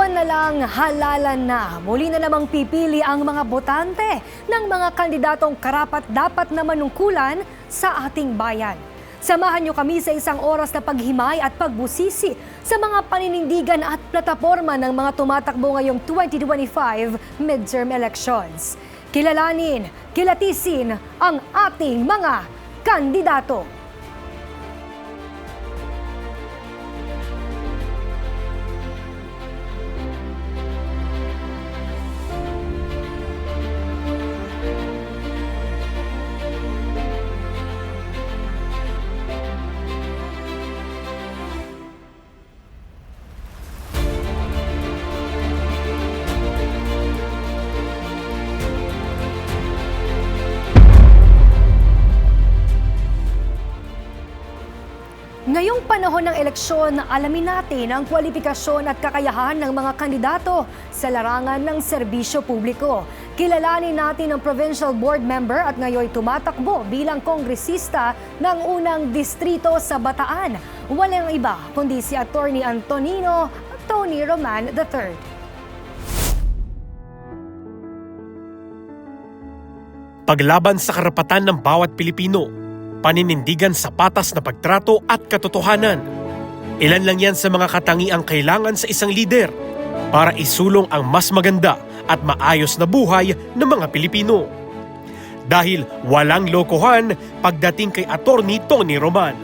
buwan na lang, halalan na. Muli na namang pipili ang mga botante ng mga kandidatong karapat-dapat na manungkulan sa ating bayan. Samahan niyo kami sa isang oras na paghimay at pagbusisi sa mga paninindigan at plataporma ng mga tumatakbo ngayong 2025 midterm elections. Kilalanin, kilatisin ang ating mga kandidato. Ngayong panahon ng eleksyon, alamin natin ang kwalifikasyon at kakayahan ng mga kandidato sa larangan ng serbisyo publiko. Kilalanin natin ang Provincial Board Member at ngayon tumatakbo bilang kongresista ng unang distrito sa Bataan. Walang iba kundi si Attorney Antonino Tony Roman III. Paglaban sa karapatan ng bawat Pilipino, paninindigan sa patas na pagtrato at katotohanan. Ilan lang yan sa mga katangiang kailangan sa isang lider para isulong ang mas maganda at maayos na buhay ng mga Pilipino. Dahil walang lokohan pagdating kay Attorney Tony Roman.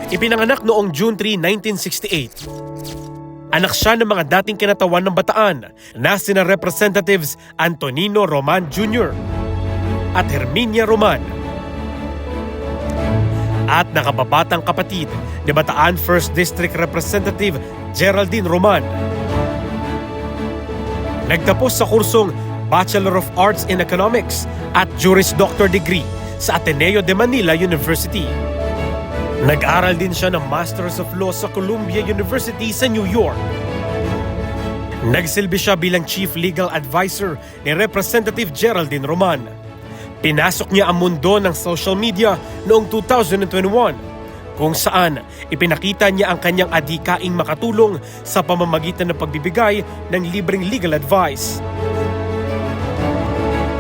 Ipinanganak noong June 3, 1968. Anak siya ng mga dating kinatawan ng Bataan na sina Representatives Antonino Roman Jr. at Herminia Roman. At nakababatang kapatid ni Bataan 1st District Representative Geraldine Roman. Nagtapos sa kursong Bachelor of Arts in Economics at Juris Doctor degree sa Ateneo de Manila University. Nag-aral din siya ng Masters of Law sa Columbia University sa New York. Nagsilbi siya bilang Chief Legal Advisor ni Representative Geraldine Roman. Pinasok niya ang mundo ng social media noong 2021 kung saan ipinakita niya ang kanyang adhikaing makatulong sa pamamagitan ng pagbibigay ng libreng legal advice.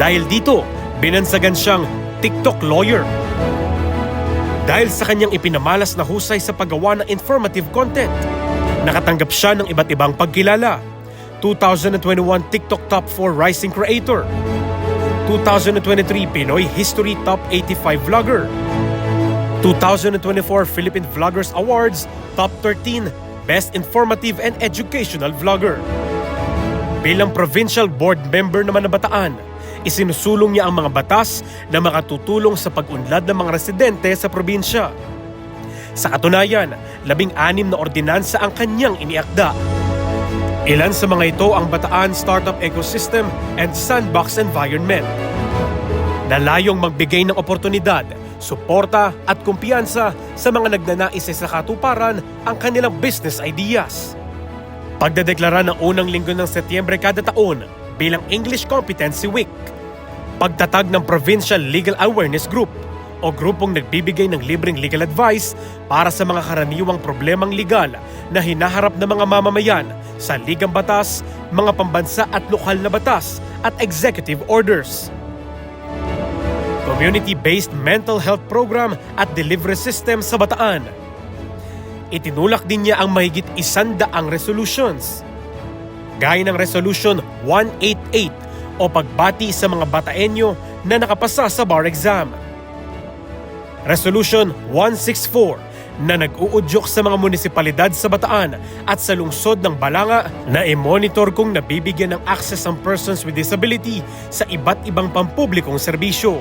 Dahil dito, binansagan siyang TikTok lawyer. Dahil sa kanyang ipinamalas na husay sa paggawa ng informative content, nakatanggap siya ng iba't ibang pagkilala. 2021 TikTok Top 4 Rising Creator, 2023 Pinoy History Top 85 Vlogger, 2024 Philippine Vloggers Awards Top 13 Best Informative and Educational Vlogger. Bilang Provincial Board Member naman ng Bataan, isinusulong niya ang mga batas na makatutulong sa pag-unlad ng mga residente sa probinsya. Sa katunayan, 16 na ordinansa ang kanyang iniakda. Ilan sa mga ito ang Bataan Startup Ecosystem and Sandbox Environment, na layong magbigay ng oportunidad, suporta at kumpiyansa sa mga nagnanais sa katuparan ang kanilang business ideas. Pagdedeklara ng unang linggo ng Setyembre kada taon bilang English Competency Week. Pagtatag ng Provincial Legal Awareness Group o grupong nagbibigay ng libreng legal advice para sa mga karaniwang problemang legal na hinaharap ng mga mamamayan sa ligang batas, mga pambansa at lokal na batas at executive orders. Community-based mental health program at delivery system sa Bataan. Itinulak din niya ang mahigit 100 resolutions, gaya ng Resolution 188 o pagbati sa mga Bataenyo na nakapasa sa bar exam. Resolution 164 na nag-uudyok sa mga munisipalidad sa Bataan at sa lungsod ng Balanga na i-monitor kung nabibigyan ng access ang persons with disability sa iba't ibang pampublikong serbisyo.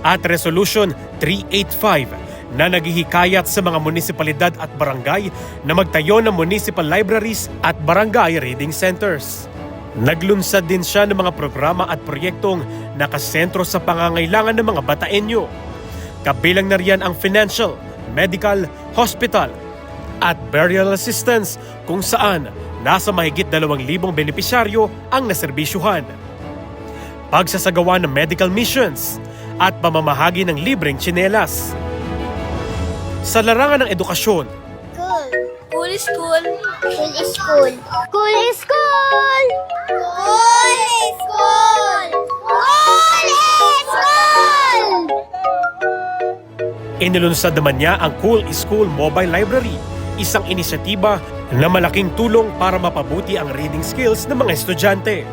At Resolution 385 na naghihikayat sa mga munisipalidad at barangay na magtayo ng municipal libraries at barangay reading centers. Naglunsad din siya ng mga programa at proyektong nakasentro sa pangangailangan ng mga Bataenyo. Kabilang na riyan ang financial, medical, hospital, at burial assistance kung saan nasa mahigit 2,000 benepisyaryo ang naserbisyuhan. Pagsasagawa ng medical missions at pamamahagi ng libreng tsinelas. Sa larangan ng edukasyon, Cool Cool is cool. Cool is cool. Cool is cool. Cool is cool. Cool is cool. Inilunsad naman niya ang Cool is Cool Mobile Library, isang inisyatiba na malaking tulong para mapabuti ang reading skills ng mga estudyante.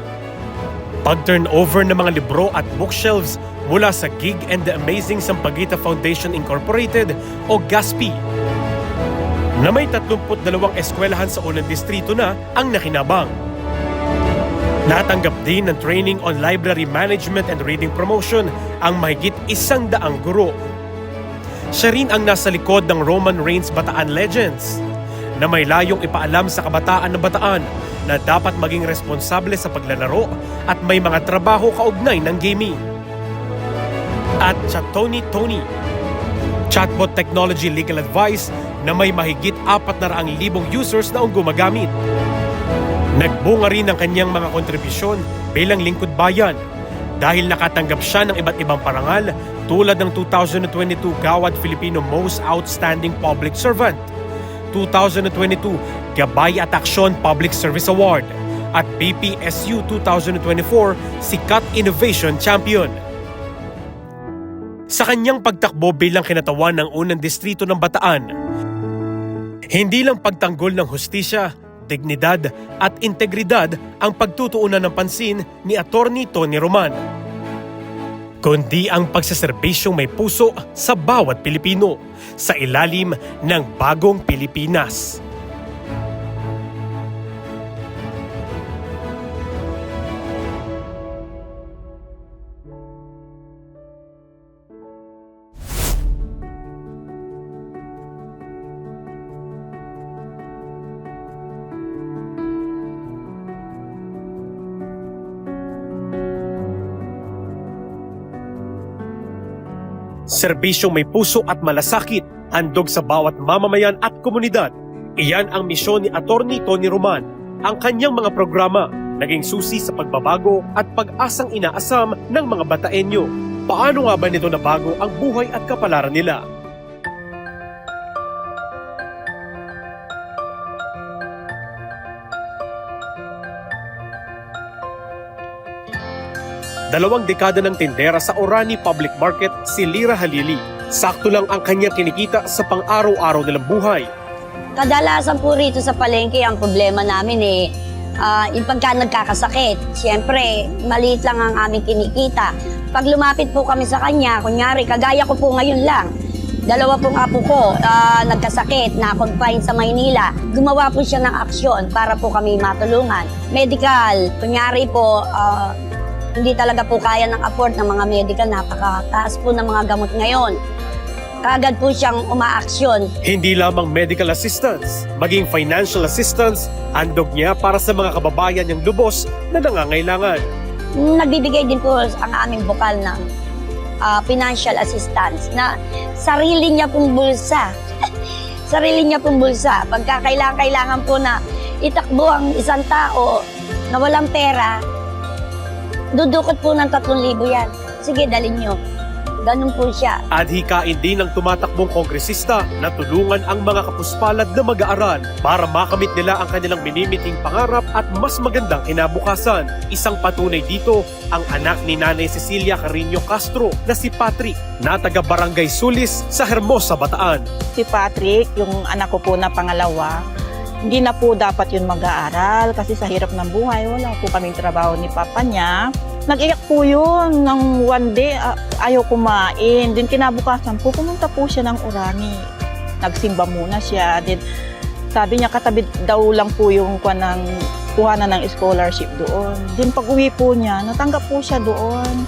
Pag-turnover ng mga libro at bookshelves mula sa Gig and the Amazing Sampaguita Foundation Incorporated o GASP, na may 32 eskwelahan sa unang distrito na ang nakinabang. Natanggap din ng training on library management and reading promotion ang mahigit 100 guro. Siya rin ang nasa likod ng Roman Reigns Bataan Legends, na may layong ipaalam sa kabataan ng Bataan na dapat maging responsable sa paglalaro at may mga trabaho kaugnay ng gaming. At Chatoni Tony, chatbot technology legal advice na may mahigit 400,000 users na ang gumagamit. Nagbunga rin ang kanyang mga kontribusyon bilang lingkod bayan dahil nakatanggap siya ng iba't ibang parangal tulad ng 2022 Gawad Filipino Most Outstanding Public Servant, 2022 Gabay at Aksyon Public Service Award at BPSU 2024 Sikat Innovation Champion. Sa kanyang pagtakbo bilang kinatawan ng unang distrito ng Bataan, hindi lang pagtanggol ng hustisya, dignidad at integridad ang pagtutuunan ng pansin ni Attorney Tony Roman, kundi ang pagsaserbisyong may puso sa bawat Pilipino sa ilalim ng bagong Pilipinas. Serbisyong may puso at malasakit, handog sa bawat mamamayan at komunidad. Iyan ang misyon ni Attorney Tony Roman. Ang kanyang mga programa naging susi sa pagbabago at pag-asang inaasam ng mga Bataenyo. Paano nga ba nito nabago ang buhay at kapalaran nila? Dalawang dekada ng tindera sa Orani Public Market si Lira Halili. Sakto lang ang kanyang kinikita sa pang-araw-araw nilang buhay. Kadalasan po rito sa palengke, ang problema namin yung pagka nagkakasakit. Siyempre, maliit lang ang aming kinikita. Pag lumapit po kami sa kanya, kunyari, kagaya ko po ngayon lang, dalawa pong apo ko nagkasakit, na-confine sa Maynila. Gumawa po siya ng aksyon para po kami matulungan. Medical, kunyari po, hindi talaga po kaya ng afford ng mga medical, napakataas po ng mga gamot ngayon. Kaagad po siyang umaaksyon. Hindi lamang medical assistance, maging financial assistance, handog niya para sa mga kababayan niyang lubos na nangangailangan. Nagbibigay din po ang aming bukal ng financial assistance na sarili niya pong bulsa. Sarili niya pong bulsa. Pagka kailangan po na itakbo ang isang tao na walang pera, dudukot po ng 3,000 yan. Sige, dalhin nyo. Ganun po siya. At hikain din ng tumatakbong kongresista na tulungan ang mga kapuspalad na mag-aaral para makamit nila ang kanilang minimiting pangarap at mas magandang kinabukasan. Isang patunay dito ang anak ni Nanay Cecilia Carino Castro na si Patrick, na taga Barangay Sulis sa Hermosa, Bataan. Si Patrick, yung anak ko po na pangalawa, hindi na po dapat yun mag-aaral kasi sa hirap ng buhay, wala po kaming trabaho ni papa niya. Nag-iyak po yun ng one day, ayaw kumain. Din kinabukasan po, pumunta po siya ng Orani. Nagsimba muna siya. Then, sabi niya katabi daw lang po yung kuhanan ng scholarship doon. Din pag-uwi po niya, natanggap po siya doon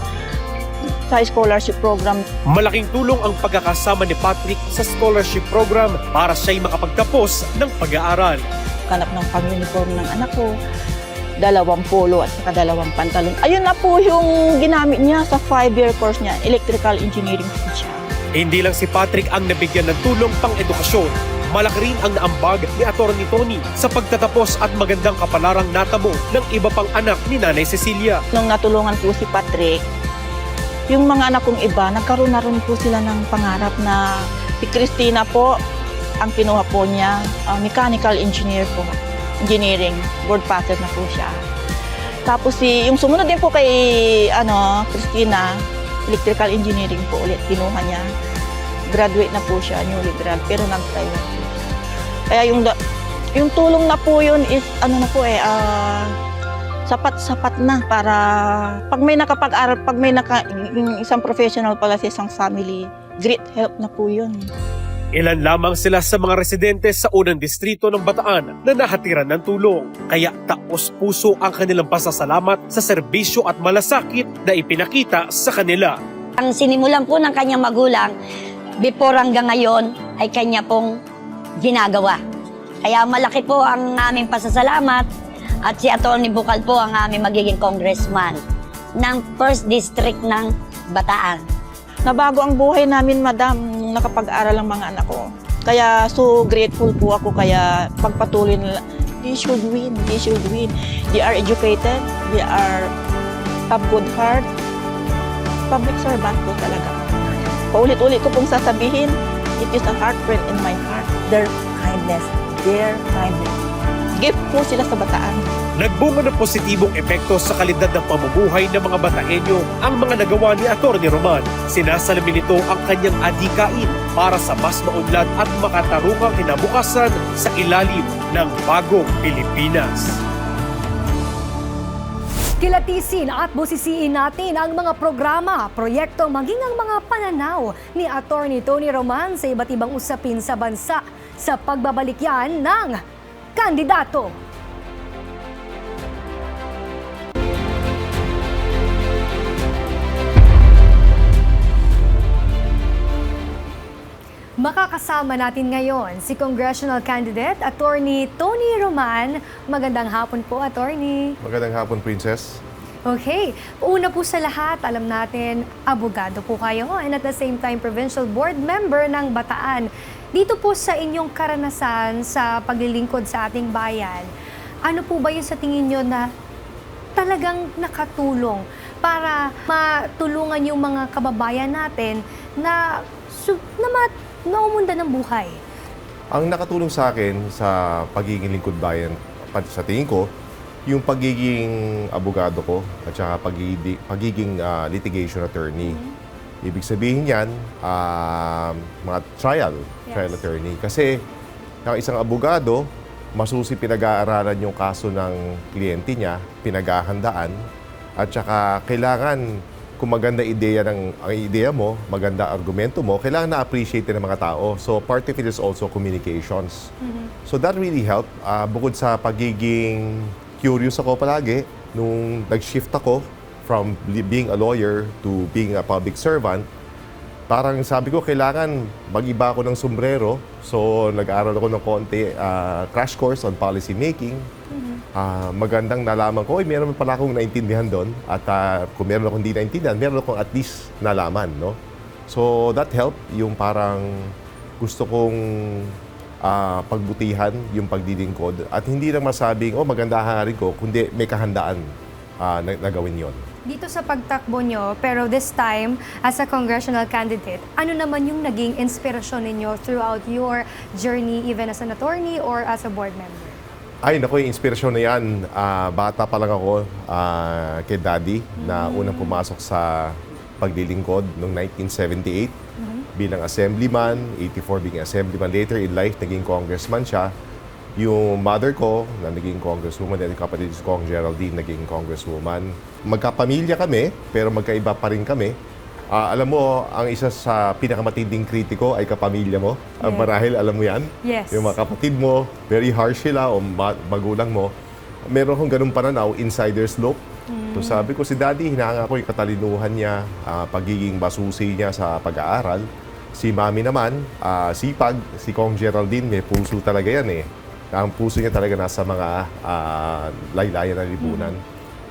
sa scholarship program. Malaking tulong ang pagkakasama ni Patrick sa scholarship program para siya'y makapagtapos ng pag-aaral. Kanap ng pang-uniform ng anak ko, 2 polo at saka 2 pantalon. Ayun na po yung ginamit niya sa 5-year course niya, electrical engineering po siya. Hindi lang si Patrick ang nabigyan ng tulong pang-edukasyon. Malaki rin ang naambag ni Attorney Tony sa pagtatapos at magandang kapalarang natamo ng iba pang anak ni Nanay Cecilia. Nung natulungan po si Patrick, yung mga anak kong iba, nagkaroon na rin po sila ng pangarap na si Christina po, Ang kinuha po niya, mechanical engineer po. Engineering, board passer na po siya. Tapos yung sumunod din po kay Christina, electrical engineering po ulit kinuha niya. Graduate na po siya, newly grad, pero nag-try na po siya. Kaya yung tulong na po yun is sapat-sapat na para pag may nakapag-aral, yung isang professional pala sa isang family, great help na po yun. Ilan lamang sila sa mga residente sa unang distrito ng Bataan na nahatiran ng tulong. Kaya taos-puso ang kanilang pasasalamat sa serbisyo at malasakit na ipinakita sa kanila. Ang sinimulan po ng kanyang magulang, before hanggang ngayon, ay kanya pong ginagawa. Kaya malaki po ang aming pasasalamat at si Atty. Bucal po ang aming magiging congressman ng 1st District ng Bataan. Nabago ang buhay namin, madam, nung nakapag-aral ang mga anak ko. Kaya so grateful po ako, kaya pagpatuloy nila, they should win, they should win. They are educated, they are have good heart. Public servant po talaga. Paulit-ulit ko pong sasabihin, it is a heartburn in my heart. Their kindness. Gift po sila sa Bataan. Nagbunga ng positibong epekto sa kalidad ng pamumuhay ng mga Bataenyo ang mga nagawa ni Atty. Roman. Sinasalamin nito ang kanyang adikain para sa mas maunlad at makatarungang kinabukasan sa ilalim ng bagong Pilipinas. Kilatisin at busisiin natin ang mga programa, proyekto maging ang mga pananaw ni Atty. Tony Roman sa iba't ibang usapin sa bansa sa pagbabalik yan ng kandidato. Makakasama natin ngayon si Congressional Candidate Atty. Tony Roman. Magandang hapon po, Atty. Magandang hapon, Princess. Okay, una po sa lahat, alam natin, abogado po kayo and at the same time, provincial board member ng Bataan. Dito po sa inyong karanasan sa paglilingkod sa ating bayan, ano po ba yung sa tingin nyo na talagang nakatulong para matulungan yung mga kababayan natin na naumunda ng buhay? Ang nakatulong sa akin sa pagiging lingkod bayan, sa tingin ko, yung pagiging abogado ko at saka pagiging litigation attorney. Ibig sabihin yan, mga trial attorney. Kasi ang isang abogado, masusi pinag-aaralan yung kaso ng kliyente niya, pinaghahandaan, at saka kailangan kung maganda ang ideya mo, maganda argumento mo, kailangan na-appreciate ng mga tao. So part of it is also communications. So that really helped. Bukod sa pagiging curious ako palagi, nung nag-shift ako from being a lawyer to being a public servant, parang sabi ko, kailangan mag-iba ako ng sombrero. So nag-aaral ako ng konti, crash course on policy making. Magandang nalaman ko, meron pala akong naintindihan doon. At kung meron akong hindi naintindihan, meron akong at least nalaman. No? So that helped, yung parang gusto kong pagbutihan yung pagdilingkod. At hindi lang masabing, maganda hangarin ko, kundi may kahandaan na gawin yon. Dito sa pagtakbo nyo, pero this time, as a congressional candidate, ano naman yung naging inspirasyon ninyo throughout your journey, even as an attorney or as a board member? Ay, naku, yung inspirasyon na yan. Bata pa lang ako kay Daddy na unang pumasok sa paglilingkod noong 1978 bilang assemblyman, 84 being assemblyman. Later in life, naging congressman siya. Yung mother ko, na naging congresswoman, at yung kapatid si Kong Geraldine, naging congresswoman. Magkapamilya kami, pero magkaiba pa rin kami. Alam mo, ang isa sa pinakamatinding kritiko ay kapamilya mo. Yes. Marahil, alam mo yan? Yes. Yung mga kapatid mo, very harsh sila, o magulang mo. Meron akong ganung pananaw, insider slope. So sabi ko, si Daddy, hinahanga ko yung katalinuhan niya, pagiging basusi niya sa pag-aaral. Si Mami naman, sipag, si Kong Geraldine, may puso talaga yan eh. Ang puso niya talaga nasa mga laylayan na lipunan.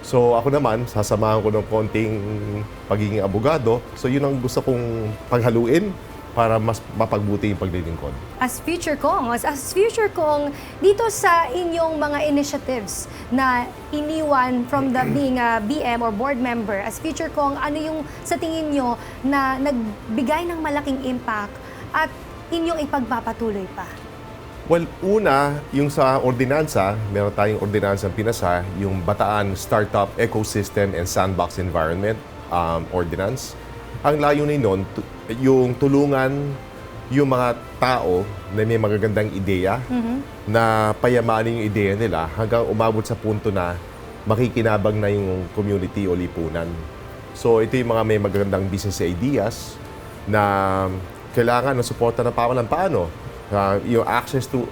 So ako naman, sasamahan ko ng konting pagiging abogado. So yun ang gusto kong paghaluin para mas mapagbuti yung paglilingkod. As future Kong, dito sa inyong mga initiatives na iniwan from the being a BM or board member, as future Kong, ano yung sa tingin nyo na nagbigay ng malaking impact at inyong ipagpapatuloy pa? Well, una, yung sa ordinansa, meron tayong ordinansang pinasa, yung Bataan Startup Ecosystem and Sandbox Environment Ordinance. Ang layunin nun, yung tulungan yung mga tao na may magagandang ideya na payamanin yung ideya nila hanggang umabot sa punto na makikinabang na yung community o lipunan. So ito yung mga may magagandang business ideas na kailangan ng suporta ng pamahalaan. Paano? Yung access to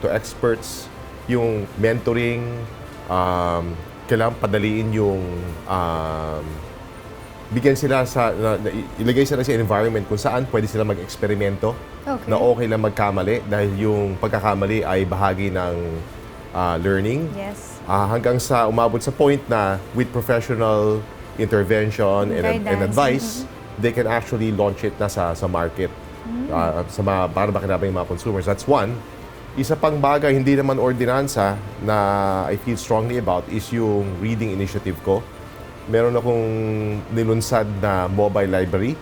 experts, yung mentoring, kailangan padaliin yung bigyan sila ilagay sila sa environment kung saan pwede sila mag-eksperimento Okay. na okay lang magkamali dahil yung pagkakamali ay bahagi ng learning. Yes. Hanggang sa umabot sa point na with professional intervention and Guidance. advice, they can actually launch it na sa market para makinabang yung mga consumers. That's one. Isa pang bagay, hindi naman ordinansa na I feel strongly about is yung reading initiative ko. Meron akong nilunsad na mobile library.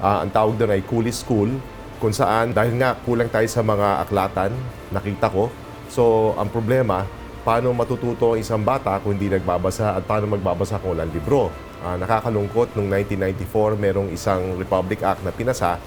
Ang tawag doon ay Cool is School, kung saan dahil nga kulang tayo sa mga aklatan, nakita ko. So, ang problema, paano matututo ang isang bata kung hindi nagbabasa at paano magbabasa kung walang libro. Nakakalungkot, noong 1994, merong isang Republic Act na pinasa,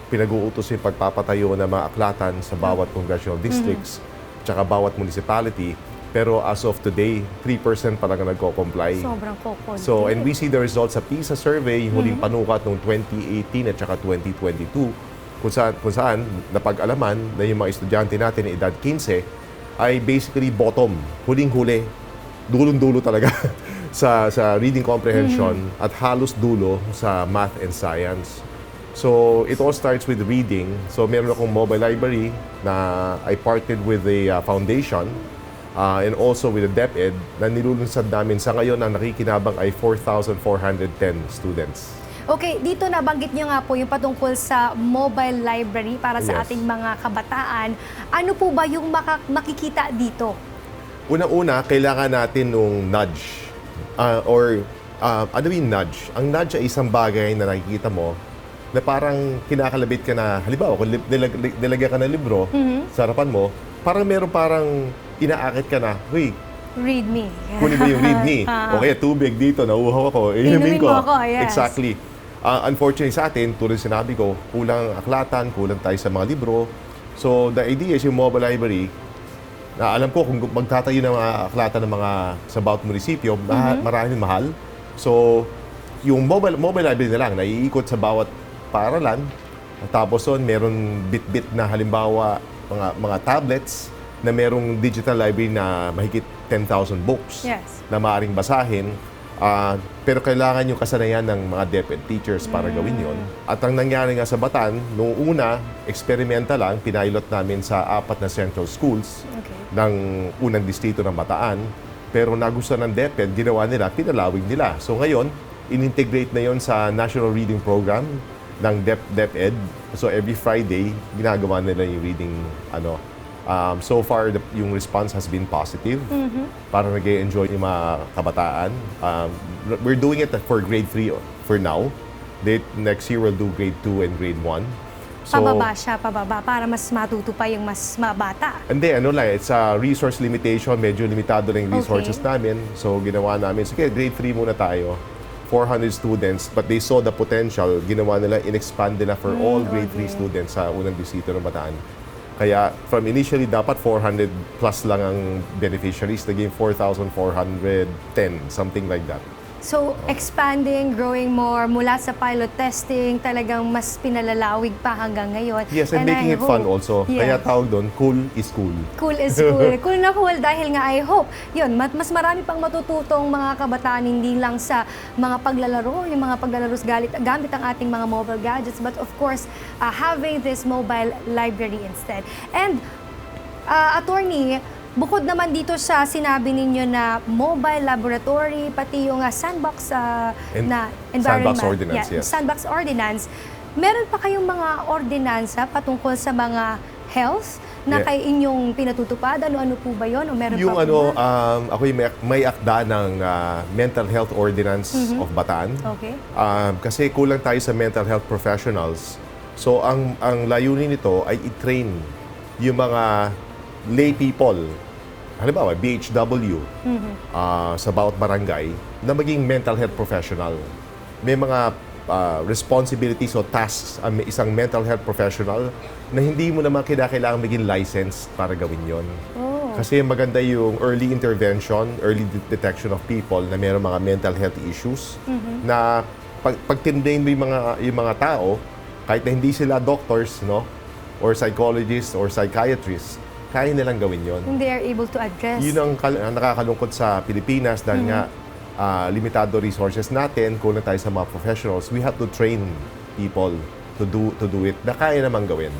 pinag-uutos yung pagpapatayo ng mga aklatan sa bawat congressional districts, tsaka bawat municipality. Pero as of today, 3% pa lang ang nagko-comply. Sobrang kokonti. So, and we see the results sa PISA survey, yung huling panukat noong 2018 at saka 2022, kung saan napag-alaman na yung mga estudyante natin na edad 15 ay basically bottom, huling-huli, dulong-dulo talaga sa reading comprehension at halos dulo sa math and science. So, it all starts with reading. So, meron akong mobile library na I partnered with the foundation and also with the DepEd na nilulunsad namin sa ngayon ang nakikinabang ay 4,410 students. Okay, dito nabanggit niyo nga po yung patungkol sa mobile library para sa Yes. ating mga kabataan. Ano po ba yung makikita dito? Unang-una, kailangan natin nung nudge. Ano yung nudge? Ang nudge ay isang bagay na nakikita mo na parang kinakalabit ka na, halimbawa, kung nilagyan ka ng libro sa harapan mo, parang inaakit ka na, "Huy, Read me. kunin mo yung read me." O kaya tubig dito, nauuhaw ako, inumin Inumin ko. mo ako, yes. Exactly. Unfortunately sa atin, tulad sinabi ko, kulang aklatan, kulang tayo sa mga libro. So the idea is yung mobile library, na alam ko kung magtatayo ng mga aklatan ng mga sa bawat munisipyo, maraming mahal. So yung mobile library na lang, naiikot sa bawat paaralan. Tapos doon, meron bit-bit na halimbawa mga tablets na merong digital library na mahigit 10,000 books Yes. na maaaring basahin. Pero kailangan yung kasanayan ng mga DepEd teachers para gawin yon. At ang nangyari nga sa Bataan, noong una, experimental lang, pinilot namin sa 4 na central schools Okay. ng unang distrito ng Bataan. Pero nagustuhan ng DepEd, ginawa nila, pinalawig nila. So ngayon, in-integrate na yon sa National Reading Program ng DepEd. So every Friday, ginagawa nila yung reading so far, yung response has been positive. Parang nag-enjoy yung mga kabataan. We're doing it for grade 3 for now. Next year, we'll do grade 2 and grade 1. So, Pababa, para mas matuto pa yung mas mabata. hindi, it's a resource limitation. Medyo limitado lang yung resources namin. So, ginawa namin, sige, grade 3 muna tayo. 400 students, but they saw the potential. Ginawa nila, in-expand nila for all grade 3 students sa unang distrito ng Bataan. Kaya from initially dapat 400 plus lang ang beneficiaries, naging 4,410, something like that. So, expanding, growing more, mula sa pilot testing, talagang mas pinalalawig pa hanggang ngayon. Yes, and making it fun also. Yes. Kaya tawag doon, cool is cool. Cool is cool. Cool na cool dahil nga I hope, yun, mas marami pang matututong mga kabataan, hindi lang sa mga paglalaro, yung mga paglalaro gamit ang ating mga mobile gadgets, but of course, having this mobile library instead. And, attorney, bukod naman dito sa sinabi ninyo na mobile laboratory, pati yung sandbox na environment. Sandbox ordinance, yes. Sandbox ordinance. Meron pa kayong mga ordinansa patungkol sa mga health na kay inyong pinatutupad? Ano-ano po ba yun? O meron Yung pa po ba? ako yung may akda ng Mental Health Ordinance of Bataan. Okay. Kasi kulang tayo sa mental health professionals. So, ang layunin nito ay i-train yung mga lay people, halimbawa, BHW, sa bawat barangay, na maging mental health professional. May mga responsibilities o tasks ang isang mental health professional na hindi mo naman kailangan maging licensed para gawin yon. Kasi maganda yung early intervention, early detection of people na mayroong mga mental health issues na pag tinrain mo yung mga tao, kahit na hindi sila doctors, no, or psychologists or psychiatrists, kaya nilang gawin yon. Kung they are able to address. Yun ang nakakalungkot sa Pilipinas dahil nga limitado resources natin, kulang tayo sa mga professionals. We have to train people to do it na kaya naman gawin.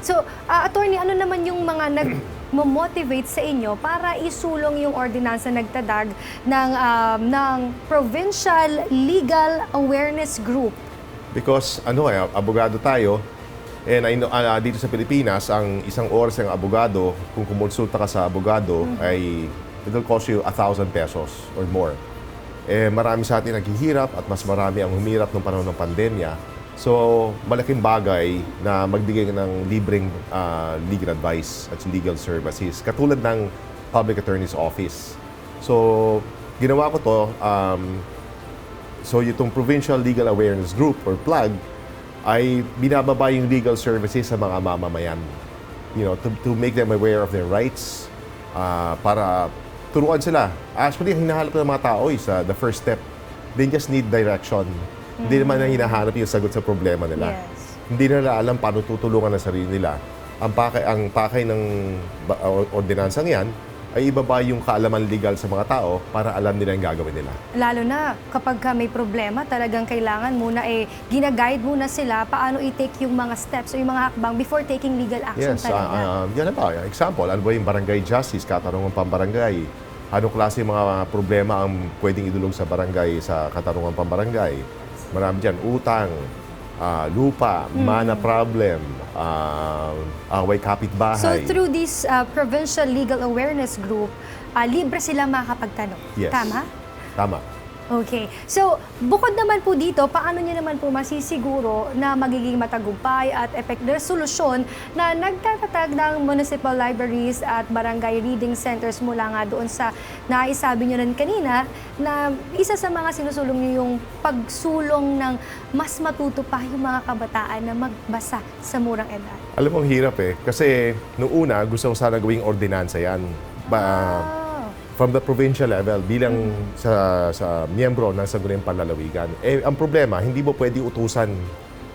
So, attorney, ano naman yung mga nag-motivate sa inyo para isulong yung ordinansa nagtadag ng Provincial Legal Awareness Group? Because abogado tayo, and I know, dito sa Pilipinas, ang isang oras ng abogado, kung kumonsulta ka sa abogado, ay it'll cost you 1,000 pesos or more. Marami sa atin naghihirap at mas marami ang humirap nung panahon ng pandemya. So, malaking bagay na magbigay ng libreng legal advice at legal services, katulad ng Public Attorney's Office. So, ginawa ko to, so itong Provincial Legal Awareness Group or PLAG ay binababa yung legal services sa mga mamamayan. To make them aware of their rights, para turuan sila. Actually, ang hinahanap ng mga tao is the first step. They just need direction. Hindi naman na hinahanap yung sagot sa problema nila. Yes. Hindi nila alam paano tutulungan ang sarili nila. Ang pakay ng ordinansang yan ay ibaba yung kaalaman legal sa mga tao para alam nila yung gagawin nila. Lalo na kapag may problema, talagang kailangan muna gina-guide muna sila paano i-take yung mga steps o yung mga hakbang before taking legal action Yes, talaga. yan na ba? Example, ano ba yung barangay justice, katarungan pambarangay? Anong klase mga problema ang pwedeng idulog sa barangay sa katarungan pambarangay? Marami dyan, utang, lupa, mana problem, away So kapitbahay. through this Provincial Legal Awareness Group, libre sila makakapagtanong. Yes. Tama? Tama. Okay. So, bukod naman po dito, paano niyo naman po masisiguro na magiging matagumpay at effective solusyon na nagtatatag ng municipal libraries at barangay reading centers mula nga doon sa naisabi niyo rin kanina na isa sa mga sinusulong niyo yung pagsulong ng mas matuto pa yung mga kabataan na magbasa sa murang edad? Alam mo, ang hirap kasi noong una, gusto ko sana gawing ordinansa yan. From the provincial level, bilang sa miyembro ng Sangguniang Panlalawigan. Ang problema, hindi mo pwede utusan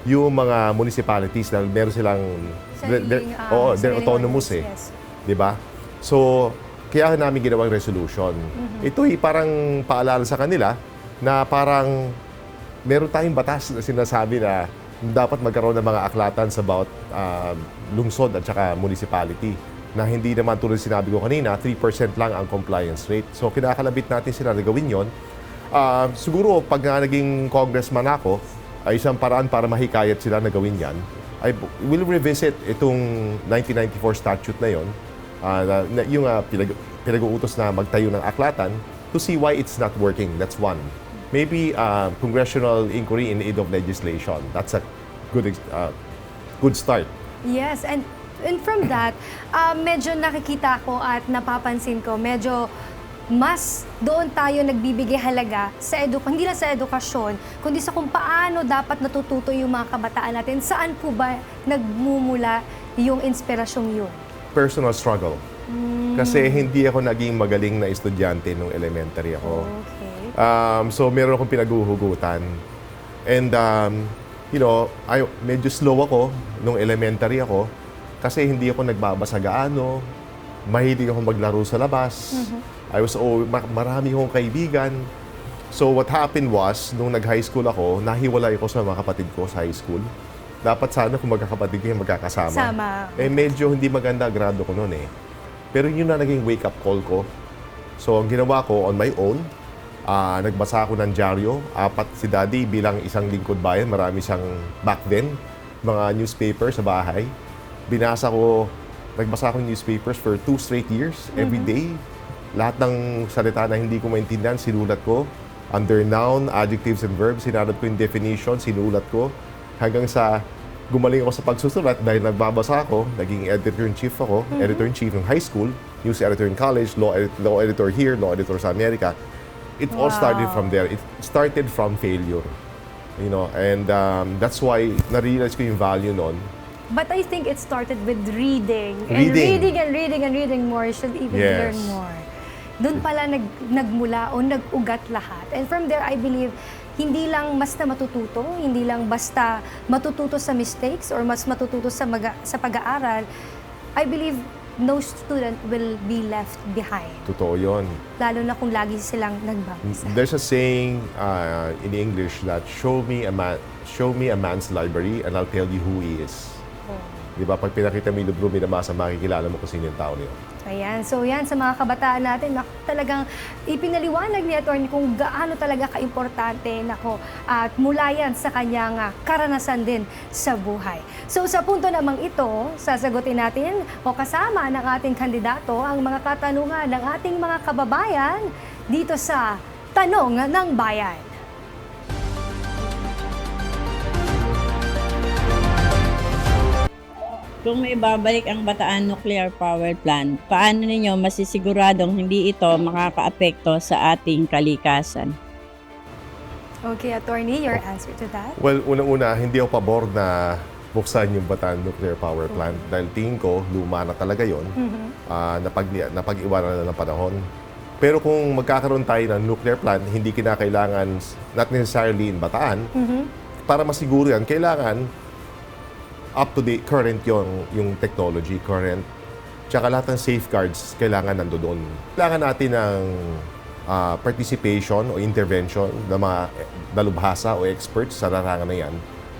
yung mga municipalities dahil meron silang they're autonomous Yes. 'Di ba? So, kaya namin ginawang resolution. Ito ay parang paalala sa kanila na parang meron tayong batas na sinasabi na dapat magkaroon ng mga aklatan sa bawat lungsod at saka municipality na hindi naman tulad sinabi ko kanina, 3% lang ang compliance rate. So, kinakalabit natin sila na gawin yun. Siguro, pag naging congressman ako, ay isang paraan para mahikayat sila na gawin yan, I will revisit itong 1994 statute na yun, yung pinag-uutos na magtayo ng aklatan to see why it's not working. That's one. Maybe congressional inquiry in aid of legislation. That's a good start. Yes, and from that, medyo nakikita ko at napapansin ko, medyo mas doon tayo nagbibigay halaga sa hindi lang sa edukasyon, kundi sa kung paano dapat natututo yung mga kabataan natin. Saan po ba nagmumula yung inspirasyong yun? Personal struggle. Kasi hindi ako naging magaling na estudyante nung elementary ako. Okay. So, meron akong pinaguhugutan. And, medyo slow ako nung elementary ako. Kasi hindi ako nagbabasa gaano, mahilig ako maglaro sa labas. Marami akong kaibigan. So what happened was, nung nag-high school ako, nahiwalay ako sa mga kapatid ko sa high school. Dapat sana kung magkakapatid ko magkakasama. Sama. Medyo hindi maganda grado ko noon Pero yun na naging wake-up call ko. So ang ginawa ko on my own, nagbasa ako ng dyaryo. 4 si Daddy bilang isang lingkod bayan. Marami siyang back then, mga newspaper sa bahay. Nagbasa ko ng newspapers for 2 straight years, every day. Lahat ng salita na hindi ko maintindihan, sinulat ko. Under noun, adjectives, and verbs, sinulat ko yung definition, sinulat ko. Hanggang sa gumaling ako sa pagsusulat dahil nagbabasa ako, naging editor-in-chief ako, editor-in-chief ng high school, news editor in college, law editor here, law editor sa Amerika. It all started from there. It started from failure. And that's why na-realize ko yung value nun. But I think it started with reading. Reading. And reading more. You should even Yes. learn more. Doon pala nagmula o nag-ugat lahat. And from there, I believe, hindi lang basta matututo, hindi lang basta matututo sa mistakes or mas matututo sa pag-aaral. I believe no student will be left behind. Totoo yun. Lalo na kung lagi silang nagbabasa. There's a saying in English that show me a man's library and I'll tell you who he is. Di ba? Pag pinakita mo yung libro, minamasa, makikilala mo kung sino yung tao niyo. Ayan. So yan, sa mga kabataan natin, talagang ipinaliwanag ni Atty. Kung gaano talaga kaimportante, at mula yan sa kanyang karanasan din sa buhay. So sa punto namang ito, sasagutin natin o kasama ng ating kandidato ang mga katanungan ng ating mga kababayan dito sa Tanong ng Bayan. Kung may babalik ang Bataan Nuclear Power Plant, paano ninyo masisiguradong hindi ito makakaapekto sa ating kalikasan? Okay, Attorney, your answer to that? Well, unang-una, hindi ako pabor na buksan yung Bataan Nuclear Power Plant dahil tingin ko, luma na talaga yun, napag-iwanan na ng panahon. Pero kung magkakaroon tayo ng nuclear plant, hindi kinakailangan, not necessarily in Bataan, para masiguro yan, kailangan up-to-date, current yung technology, current. Tsaka lahat ng safeguards, kailangan nandoon. Kailangan natin ng participation o intervention ng mga dalubhasa o experts sa larangan na yan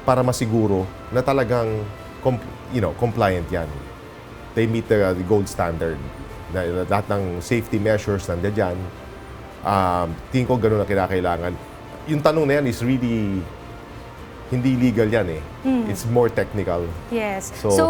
para masiguro na talagang compliant yan. They meet the gold standard. Na lahat ng safety measures nandiyan dyan. Tingin ko ganun na kinakailangan. Yung tanong na yan is really hindi legal yan eh. It's more technical. Yes. So- So,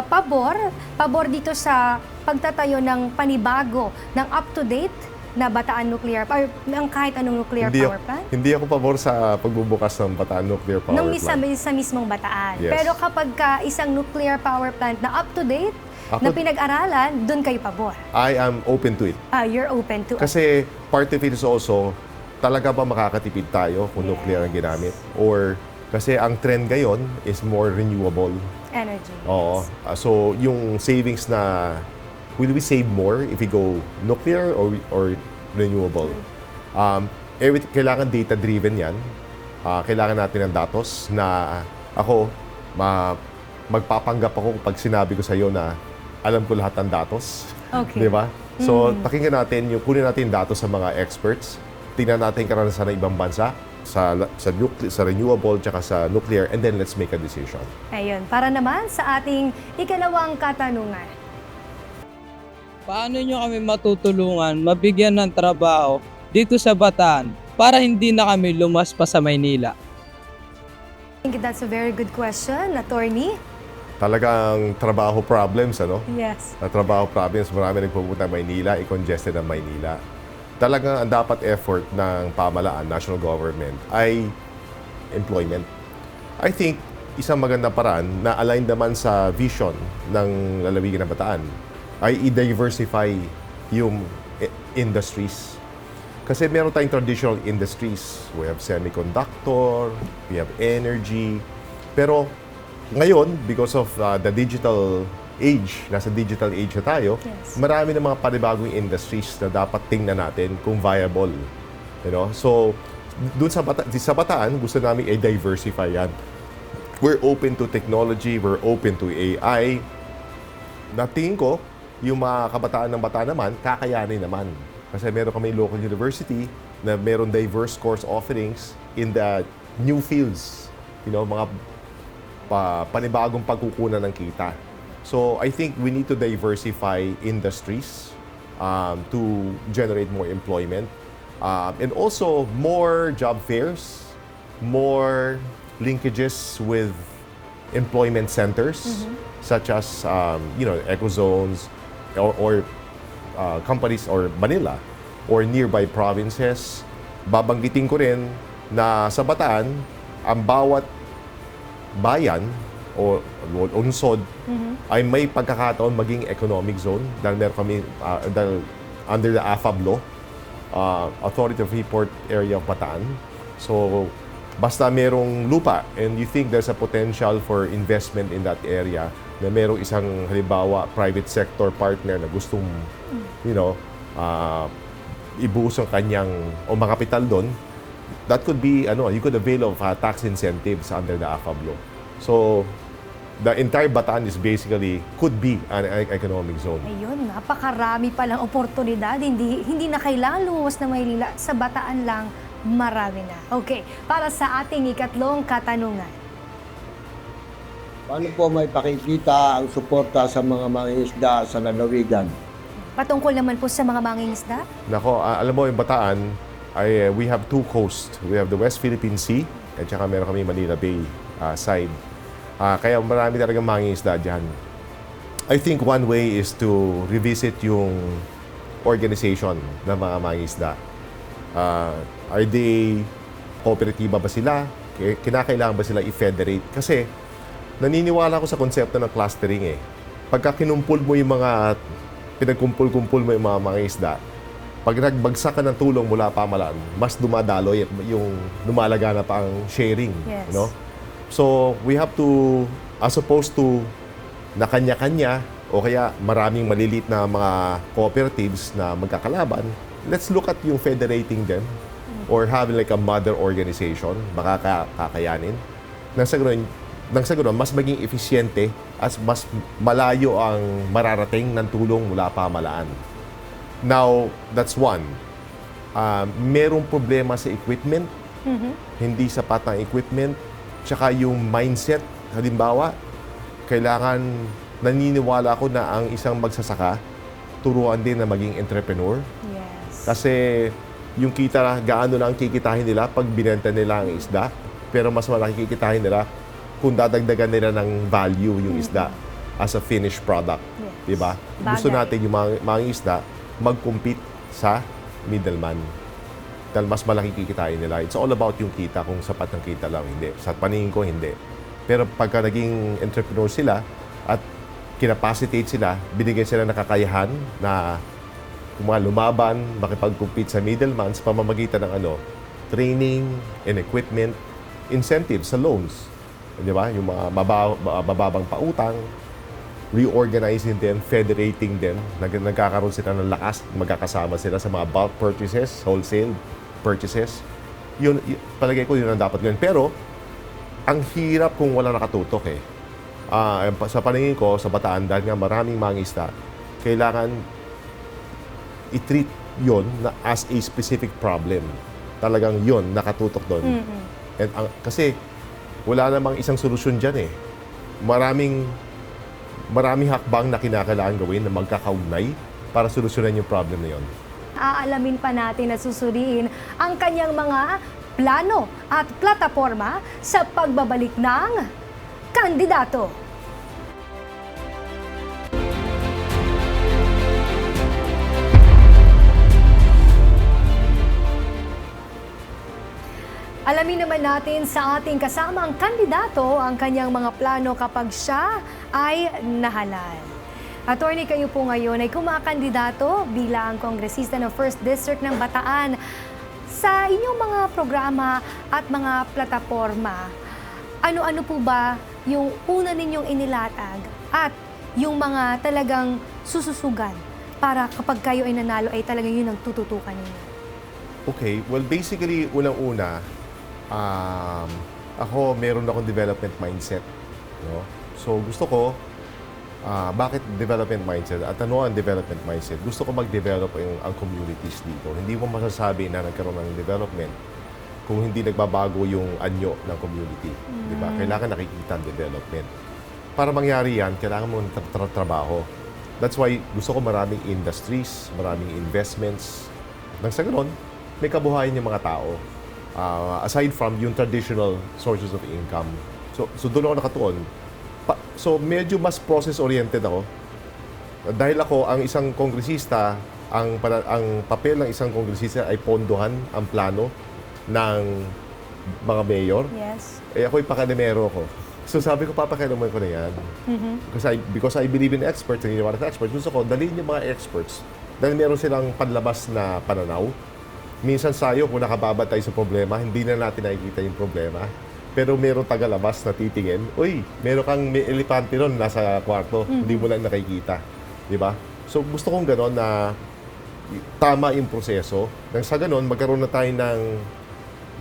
pabor dito sa pagtatayo ng panibago, ng up-to-date na Bataan Nuclear, or ng kahit anong nuclear power plant? Hindi ako pabor sa pagbubukas ng Bataan Nuclear Power Nung Plant. sa mismong Bataan. Yes. Pero kapag isang nuclear power plant na up-to-date, na pinag-aralan, doon kayo pabor. I am open to it. You're open to Kasi part of it is also, talaga ba makakatipid tayo kung nuclear ang ginamit? Or kasi ang trend ngayon is more renewable. energy. Oo. So yung savings na, will we save more if we go nuclear or renewable? Kailangan data-driven yan. Kailangan natin ng datos na ako, magpapanggap ako pag sinabi ko sa iyo na alam ko lahat ng datos. Okay. Di ba? So, pakinggan natin, kunin natin datos sa mga experts. Tingnan natin karanasan ng ibang bansa sa renewable tsaka sa nuclear, and then let's make a decision. Ayun, para naman sa ating ikalawang katanungan. Paano nyo kami matutulungan mabigyan ng trabaho dito sa Bataan para hindi na kami lumaspas sa Maynila? I think that's a very good question, Attorney. Talagang trabaho problems, ano? Yes. Trabaho problems, marami nagpupunta Maynila, i-congested ang Maynila. Talagang ang dapat effort ng pamahalaan, national government, ay employment. I think isang magandang paraan na aligned naman sa vision ng lalawigan ng Bataan ay i-diversify yung industries. Kasi meron tayong traditional industries. We have semiconductor, we have energy. Pero ngayon, because of the digital age, nasa digital age na tayo, Yes. marami ng mga panibagong industries na dapat tingnan natin kung viable. You know? So, dun sa Bataan, gusto namin i-diversify yan. We're open to technology, we're open to AI. Natingin ko, yung mga kabataan ng Bataan naman, kakayanin naman. Kasi meron kami local university na meron diverse course offerings in the new fields. You know, mga panibagong pagkukunan ng kita. So, I think we need to diversify industries to generate more employment. And also, more job fairs, more linkages with employment centers, such as, ecozones or companies or Manila or nearby provinces. Babanggitin ko rin na sa Bataan, ang bawat bayan o lungsod ay may pagkakataon maging economic zone dahil meron kami dahil under the AFAB law, Authority of Freeport Area of Bataan. So, basta merong lupa and you think there's a potential for investment in that area, na merong isang halimbawa private sector partner na gustong ibuhos ang kanyang o makapital doon, that could be you could avail of tax incentives under the AFAB law. So the entire Bataan is basically could be an economic zone. Ayun, napakarami palang oportunidad. Hindi na kailangan lumuwas na Maynila. Sa Bataan lang, marami na. Okay, para sa ating ikatlong katanungan. Paano po may pakikita ang suporta sa mga mangingisda sa lalawigan? Patungkol naman po sa mga mangingisda. Nako, alam mo yung Bataan, we have two coasts. We have the West Philippine Sea at saka meron kami Manila Bay side. Kaya marami talagang mangingisda dyan. I think one way is to revisit yung organization ng mga mangingisda. Are they kooperatiba ba sila? Kinakailangan ba sila i-federate? Kasi naniniwala ako sa konsepto ng clustering eh. Pagka kinumpul mo yung mga, pinagkumpul-kumpul mo yung mga mangingisda, pag nagbagsak ka ng tulong mula pamalaan, mas dumadalo yung lumalaga na pa ang sharing. Yes. No? So, we have to, as opposed to na kanya-kanya o kaya maraming maliliit na mga cooperatives na magkakalaban, let's look at yung federating them or having like a mother organization, baka kakayanin. Nang sa ganun, mas maging eficiente at mas malayo ang mararating ng tulong mula pamalaan. Now, that's one. Merong problema sa equipment, hindi sapat ng equipment, tsaka yung mindset, halimbawa, kailangan, naniniwala ako na ang isang magsasaka, turuan din na maging entrepreneur. Yes. Kasi yung kita, gaano lang kikitahin nila pag binenta nila ang isda, pero mas malaki kikitahin nila kung dadagdagan nila ng value yung isda as a finished product. Yes. Diba? Bagay. Gusto natin yung mga isda mag-compete sa middleman. Dahil mas malaki kikitain nila. It's all about yung kita, kung sapat ng kita lang, hindi. Sa paningin ko, hindi. Pero pagka naging entrepreneur sila at kinapacitate sila, binigyan sila ng kakayahan na lumaban, makipag-compete sa middleman sa pamamagitan ng training and equipment, incentives sa loans. Di ba? Yung mga mababang pautang, reorganizing them, federating them, nagkakaroon sila ng lakas, magkakasama sila sa mga bulk purchases, wholesale purchases. Yun, palagay ko yun ang dapat gawin. Pero, ang hirap kung wala nakatutok eh. Sa paningin ko, sa Bataan, dahil nga maraming mangingisda, kailangan i-treat yon na as a specific problem. Talagang yon nakatutok doon. And kasi wala namang isang solusyon dyan eh. Maraming hakbang na kinakailangan gawin na magkakaugnay para solusyonan yung problem na yon. Aalamin pa natin at susuriin ang kanyang mga plano at plataforma sa pagbabalik ng kandidato. Alamin naman natin sa ating kasamang kandidato ang kanyang mga plano kapag siya ay nahalal. Attorney, kayo po ngayon ay kumakandidato bilang kongresista ng 1st District ng Bataan. Sa inyong mga programa at mga plataforma, ano-ano po ba yung una ninyong inilatag at yung mga talagang sususugan para kapag kayo ay nanalo ay talagang yun ang tututukan ninyo? Okay, well basically, unang-una, ako meron akong development mindset. No? So gusto ko, bakit development mindset? At ano ang development mindset? Gusto ko mag-develop ang communities dito. Hindi mo masasabi na nagkaroon ng development kung hindi nagbabago yung anyo ng community. Di ba? Kailangan nakikita ang development. Para mangyari yan, kailangan mo trabaho. That's why gusto ko maraming industries, maraming investments. Nang sa ganoon, may kabuhayan yung mga tao. Aside from yung traditional sources of income. So doon ako nakatuon. So medyo mas process-oriented ako. Dahil ako ang isang kongresista, ang papel ng isang kongresista ay pondohan ang plano ng mga mayor. Yes. Ako'y pakademero ko. So sabi ko, papakailaman ko na yan. Because I believe in experts, naniniwala sa experts. Gusto ko, dalhin yung mga experts dahil meron silang panlabas na pananaw. Minsan sayo, kung nakababa tayo sa problema, hindi na natin nakikita yung problema. Pero meron tagalabas na titingin, uy, meron kang may elepante ron nasa kwarto, hindi mo lang nakikita. Di ba? So gusto kong gano'n na tama yung proseso. Nang sa gano'n, magkaroon na tayo ng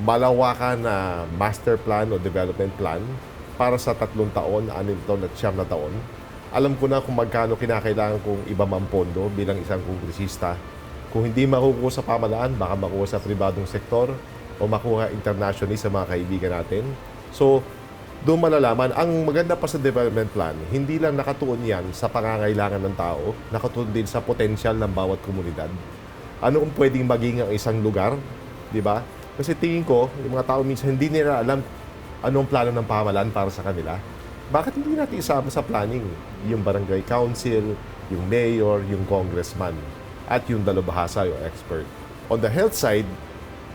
malawakan na master plan o development plan para sa 3 taon, 6 taon at 9 na taon. Alam ko na kung magkano kinakailangan kong iba mang pondo bilang isang kongresista. Kung hindi makukuha sa pamalaan, baka makuha sa pribadong sektor o makuha internationally sa mga kaibigan natin. So, doon malalaman, ang maganda pa sa development plan, hindi lang nakatuon yan sa pangangailangan ng tao, nakatuon din sa potensyal ng bawat komunidad. Ano kung pwedeng maging ang isang lugar, di ba? Kasi tingin ko, yung mga tao minsan hindi nila alam anong plano ng pamahalaan para sa kanila. Bakit hindi natin isama sa planning yung barangay council, yung mayor, yung congressman, at yung dalubhasa, yung expert. On the health side,